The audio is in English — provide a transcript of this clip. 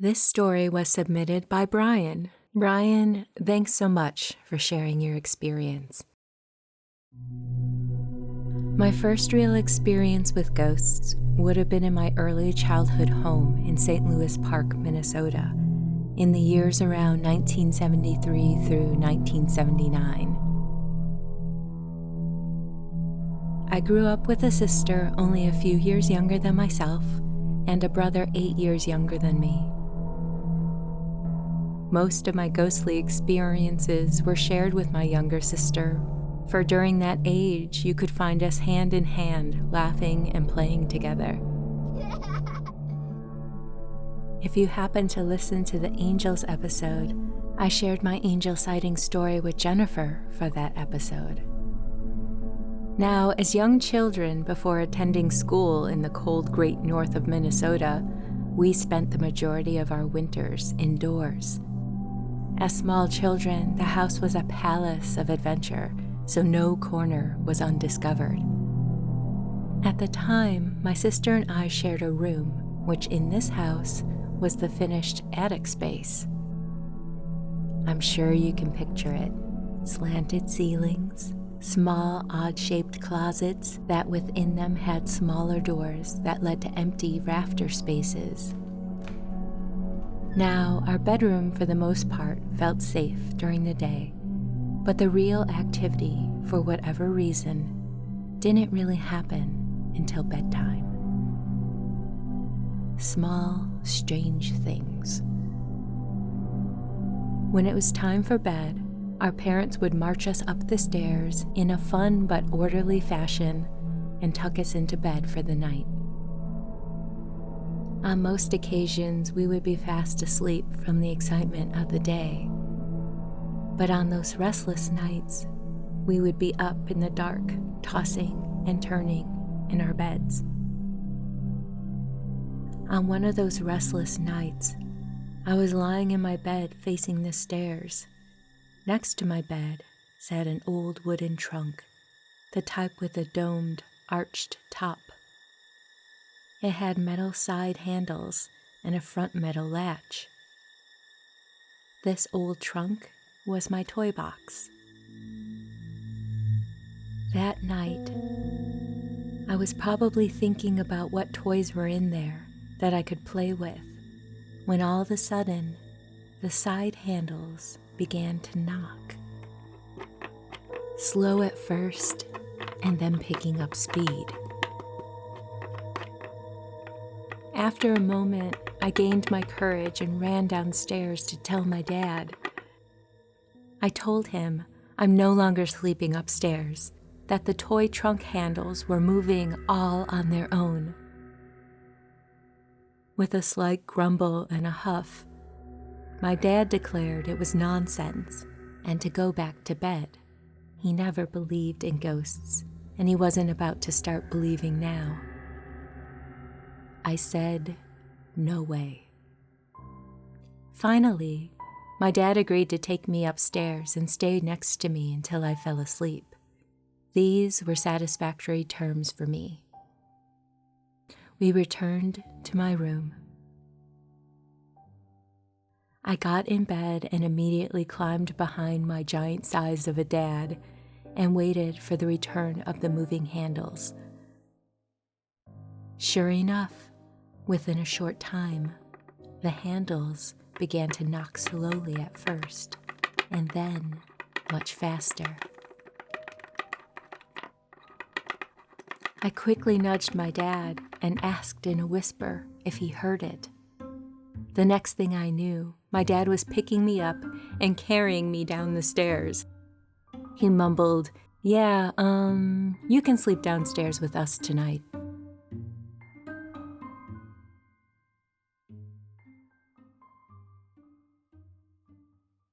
This story was submitted by Brian. Brian, thanks so much for sharing your experience. My first real experience with ghosts would have been in my early childhood home in St. Louis Park, Minnesota, in the years around 1973 through 1979. I grew up with a sister only a few years younger than myself and a brother 8 years younger than me. Most of my ghostly experiences were shared with my younger sister, for during that age you could find us hand in hand laughing and playing together. If you happen to listen to the Angels episode, I shared my angel sighting story with Jennifer for that episode. Now, as young children before attending school in the cold great north of Minnesota, we spent the majority of our winters indoors. As small children, the house was a palace of adventure, so no corner was undiscovered. At the time, my sister and I shared a room, which in this house was the finished attic space. I'm sure you can picture it. Slanted ceilings, small odd-shaped closets that within them had smaller doors that led to empty rafter spaces. Now, our bedroom for the most part felt safe during the day, but the real activity, for whatever reason, didn't really happen until bedtime. Small, strange things. When it was time for bed, our parents would march us up the stairs in a fun but orderly fashion and tuck us into bed for the night. On most occasions, we would be fast asleep from the excitement of the day. But on those restless nights, we would be up in the dark, tossing and turning in our beds. On one of those restless nights, I was lying in my bed facing the stairs. Next to my bed sat an old wooden trunk, the type with a domed, arched top. It had metal side handles and a front metal latch. This old trunk was my toy box. That night, I was probably thinking about what toys were in there that I could play with, when all of a sudden, the side handles began to knock. Slow at first, and then picking up speed. After a moment, I gained my courage and ran downstairs to tell my dad. I told him I'm no longer sleeping upstairs, that the toy trunk handles were moving all on their own. With a slight grumble and a huff, my dad declared it was nonsense and to go back to bed. He never believed in ghosts, and he wasn't about to start believing now. I said, no way. Finally, my dad agreed to take me upstairs and stay next to me until I fell asleep. These were satisfactory terms for me. We returned to my room. I got in bed and immediately climbed behind my giant size of a dad and waited for the return of the moving handles. Sure enough, within a short time, the handles began to knock slowly at first, and then much faster. I quickly nudged my dad and asked in a whisper if he heard it. The next thing I knew, my dad was picking me up and carrying me down the stairs. He mumbled, "Yeah, you can sleep downstairs with us tonight.